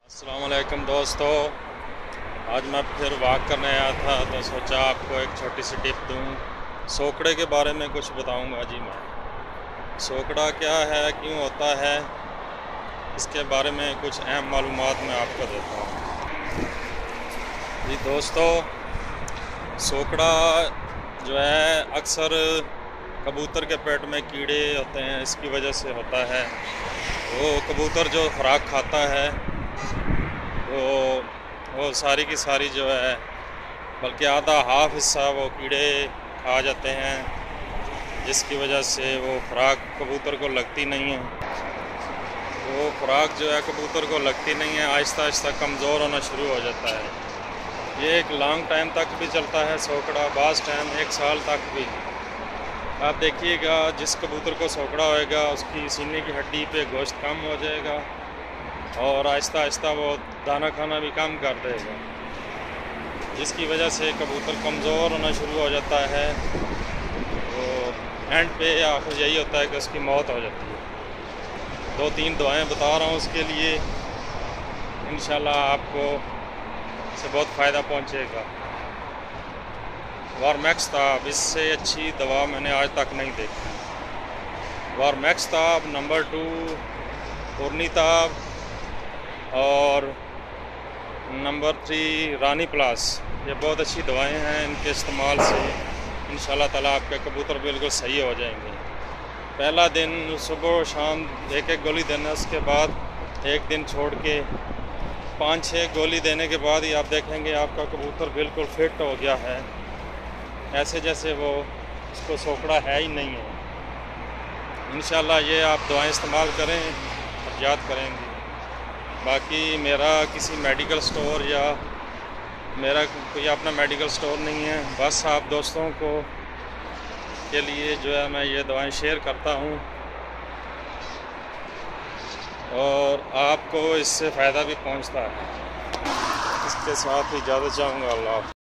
अस्सलाम वालेकुम दोस्तों, आज मैं फिर वॉक करने आया था तो सोचा आपको एक छोटी सी टिप दूं। सोकड़े के बारे में कुछ बताऊंगा जी। मैं सोकड़ा क्या है, क्यों होता है, इसके बारे में कुछ अहम मालूमात मैं आपको देता हूं जी। दोस्तों, सोकड़ा जो है अक्सर कबूतर के पेट में कीड़े होते हैं, इसकी वजह से होता है। वो कबूतर जो खुराक खाता है वो सारी की सारी जो है, बल्कि आधा हाफ हिस्सा वो कीड़े खा जाते हैं, जिसकी वजह से वो खुराक कबूतर को लगती नहीं है। वो खुराक जो है कबूतर को लगती नहीं है, आहिस्ता आहिस्ता कमज़ोर होना शुरू हो जाता है। ये एक लॉन्ग टाइम तक भी चलता है सोकड़ा, बाज़ टाइम 1 साल तक भी। आप देखिएगा, जिस कबूतर को सोकड़ा होएगा उसकी सीने की हड्डी पे गोश्त कम हो जाएगा और आहिस्ता आहिस्ता वो दाना खाना भी कम कर देगा, जिसकी वजह से कबूतर कमज़ोर होना शुरू हो जाता है। तो एंड पे आखिर यही होता है कि उसकी मौत हो जाती है। 2-3 दुआएं बता रहा हूँ उसके लिए, इंशाल्लाह आपको इससे बहुत फ़ायदा पहुँचेगा। वारमैक्स ताब, इससे अच्छी दवा मैंने आज तक नहीं देखी। वारमैक्स ताब, नंबर 2 पुरनी ताब और नंबर 3 रानी प्लस। ये बहुत अच्छी दवाएं हैं, इनके इस्तेमाल से इंशाल्लाह ताला आपके कबूतर बिल्कुल सही हो जाएंगे। पहला दिन सुबह शाम एक गोली देना, उसके बाद एक दिन छोड़ के 5-6 गोली देने के बाद ही आप देखेंगे आपका कबूतर बिल्कुल फिट हो गया है, ऐसे जैसे वो उसको सोकड़ा है ही नहीं है। इंशाल्लाह ये आप दवाएं इस्तेमाल करें और याद करेंगे। बाकी मेरा किसी मेडिकल स्टोर या मेरा कोई अपना मेडिकल स्टोर नहीं है, बस आप दोस्तों को के लिए जो है मैं ये दवाएं शेयर करता हूँ और आपको इससे फ़ायदा भी पहुँचता है। इसके साथ ही इजाज़त चाहूँगा। अल्लाह।